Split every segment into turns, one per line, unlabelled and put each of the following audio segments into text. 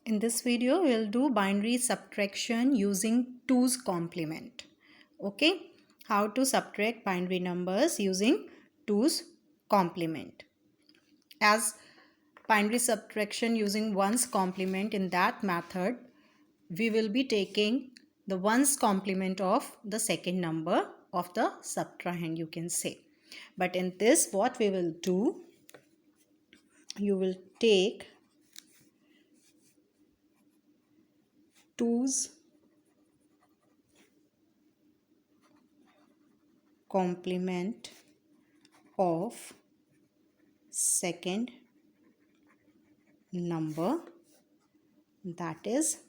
In this video, we'll do binary subtraction using 2's complement. Okay, how to subtract binary numbers using 2's complement. As binary subtraction using 1's complement, in that method, we will be taking the 1's complement of the second number of the subtrahend, you can say. But in this, what we will do, you will take 2's complement of second number, that is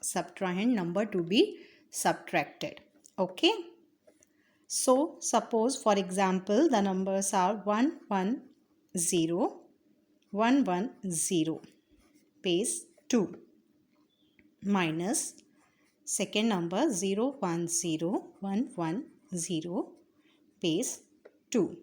subtrahend number to be subtracted. Okay, so suppose for example the numbers are 110 110 base 2 minus second number 010110 base 2.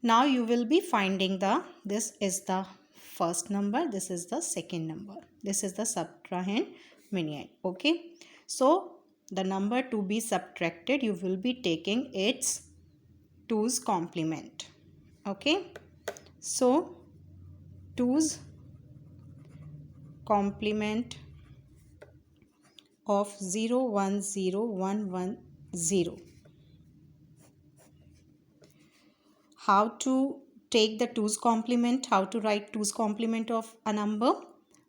Now you will be finding this is the first number, this is the second number, this is the subtrahend minuend. Okay, so the number to be subtracted, you will be taking its 2's complement. Okay, so 2's complement of 010110. How to take the 2's complement, how to write 2's complement of a number?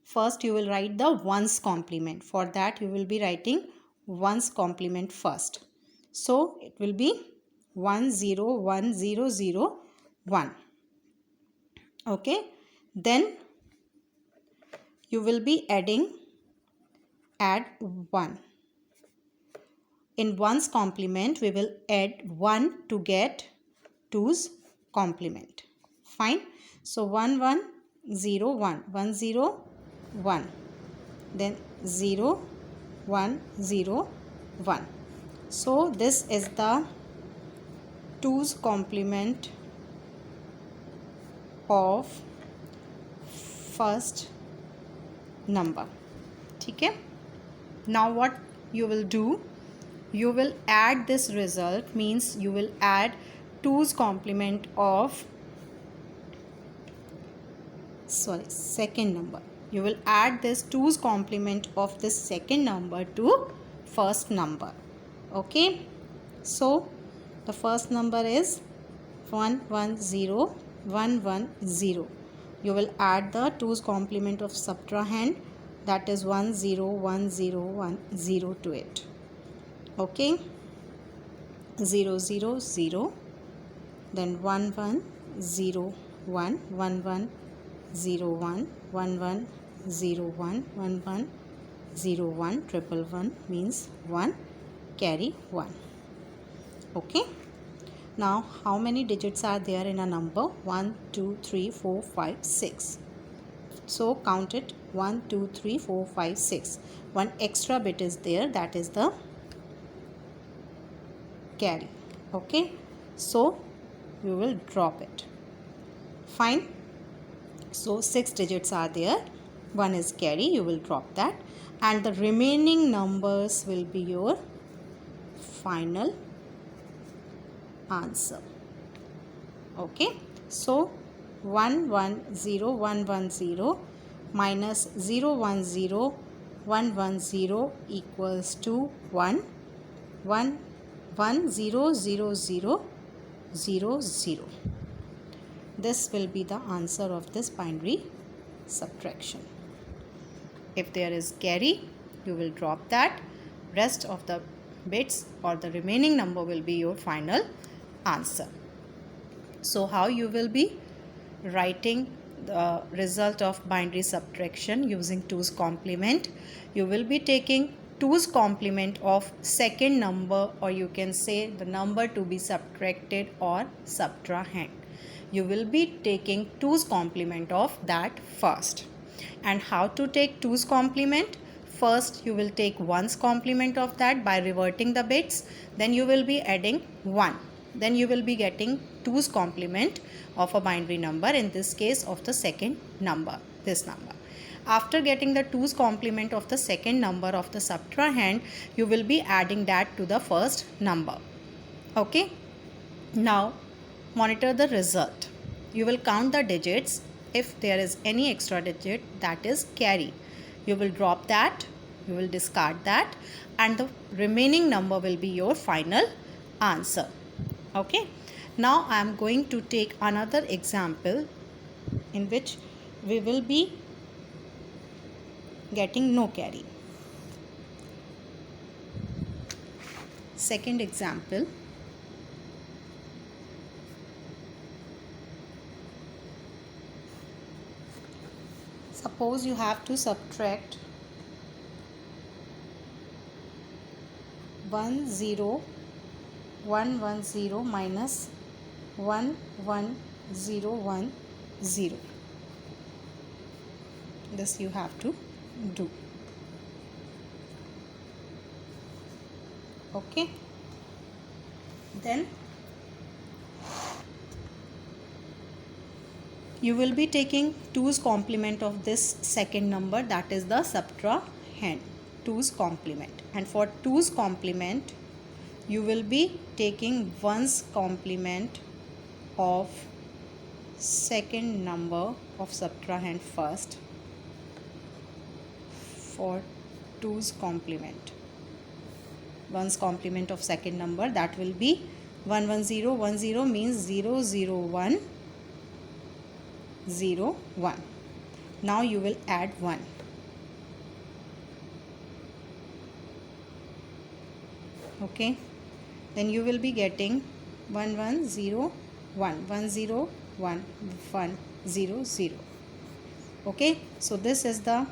First you will write the 1's complement. For that you will be writing 1's complement first. So it will be 101001. Okay, then you will be add 1. In 1's complement we will add 1 to get 2's complement. Fine. So 1101 101, then 0101. So this is the 2's complement of first number. Okay. Now what you will do, you will add this result, means you will add 2's complement of second number. You will add this 2's complement of this second number to first number. Okay, so the first number is 110110. You will add the 2's complement of subtrahend, that is 101010 to it. Okay, 000, then 1101 1101 1101 1101 111 means 1, carry 1. Okay, now how many digits are there in a number? 1 2 3 4 5 6. So count it, 1 2 3 4 5 6. One extra bit is there, that is the carry. Okay, so we will drop it. Fine. So 6 digits are there, 1 is carry, you will drop that, and the remaining numbers will be your final answer. Okay, so 110110 minus 010110 equals to 1 1 100000. This will be the answer of this binary subtraction. If there is carry, you will drop that. Rest of the bits or the remaining number will be your final answer. So how you will be writing the result of binary subtraction using 2's complement? You will be taking 2's complement of second number, or you can say the number to be subtracted or subtrahend. You will be taking 2's complement of that first. And how to take 2's complement? First you will take 1's complement of that by reverting the bits, then you will be adding 1. then you will be getting 2's complement of a binary number, in this case of the second number, this number. After getting the 2's complement of the second number of the subtrahend, you will be adding that to the first number. Okay. Now monitor the result. You will count the digits. If there is any extra digit, that is carry, you will drop that, you will discard that, and the remaining number will be your final answer. Okay. Now I am going to take another example in which we will be getting no carry. Second example. Suppose you have to subtract 10110 minus 11010. This you have to do. Okay. Then you will be taking 2's complement of this second number, that is the subtrahend, 2's complement, and for 2's complement you will be taking 1's complement of second number of subtrahend first. For 2's complement, 1's complement of second number, that will be 11010 means 001 0 1. Now you will add 1. Okay. Then you will be getting 1101 101 100. Okay. So this is the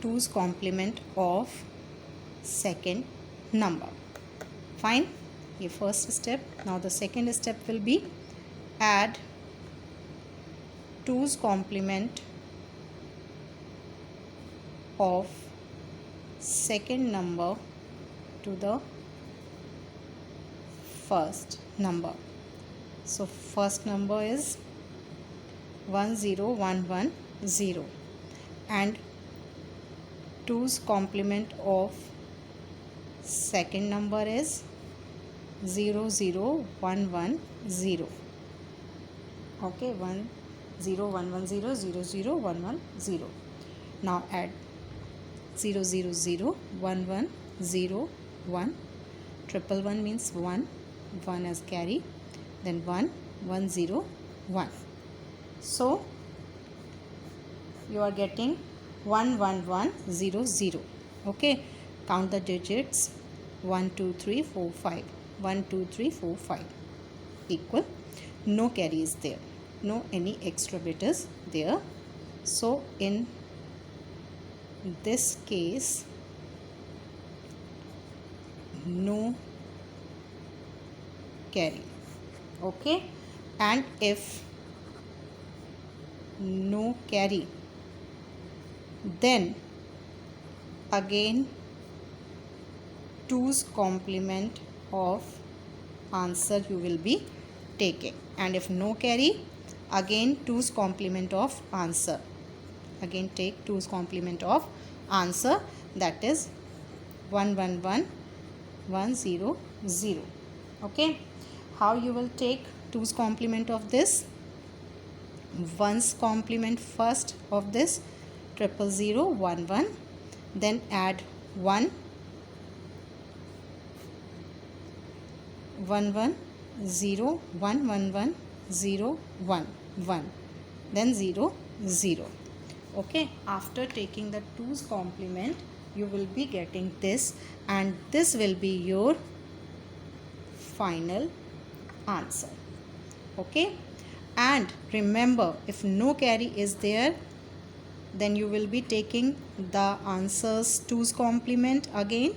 2's complement of second number. Fine. Your first step. Now the second step will be add 2's complement of second number to the first number. So first number is 10110 and 2's complement of second number is 00110. Okay, 10110 00110. Now add 0001101. 111 means 1 as carry, then 1101. So you are getting 11100. Okay, count the digits 1 2 3 4 5. 1 2 3 4 5 equal. No carry is there, no any extra bit is there. So in this case no carry. Okay, and if no carry, then again 2's complement of answer you will be taking, and if no carry, again 2's complement of answer. Again take 2's complement of answer, that is 111100. Okay, how you will take 2's complement of this? 1's complement first of this 00011, then add 1 11 0 1 11 0 1 1, then 0 0. Okay, after taking the 2's complement you will be getting this, and this will be your final answer. Okay, and remember, if no carry is there, then you will be taking the answers 2's complement again,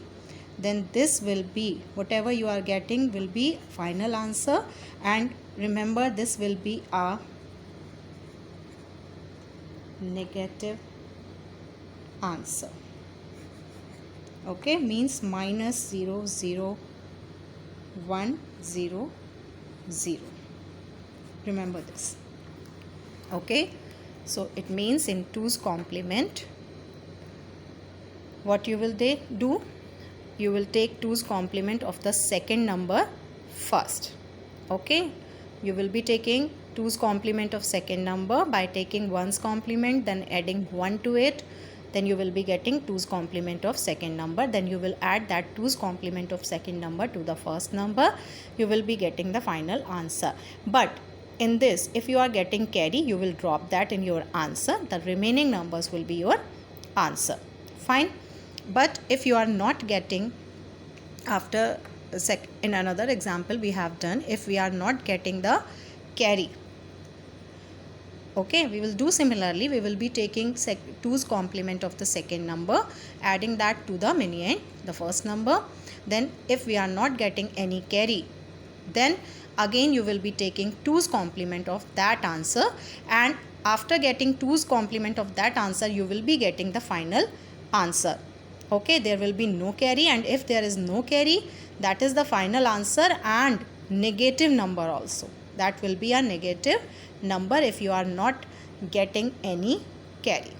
then this will be whatever you are getting will be final answer, and remember this will be a negative answer. Okay, means minus 0 0 1 0 0. Remember this. Okay, so it means in 2's complement, what you will do? You will take 2's complement of the second number first. Okay, you will be taking 2's complement of second number by taking 1's complement, then adding 1 to it. Then you will be getting 2's complement of second number. Then you will add that 2's complement of second number to the first number. You will be getting the final answer. But in this, if you are getting carry, you will drop that in your answer. The remaining numbers will be your answer. Fine. But if you are not getting, after in another example we have done, if we are not getting the carry, okay, we will do similarly. We will be taking 2's complement of the second number, adding that to the many and the first number. Then if we are not getting any carry, then again you will be taking 2's complement of that answer, and after getting 2's complement of that answer, you will be getting the final answer. Okay, there will be no carry, and if there is no carry, that is the final answer, and negative number also. That will be a negative number if you are not getting any carry.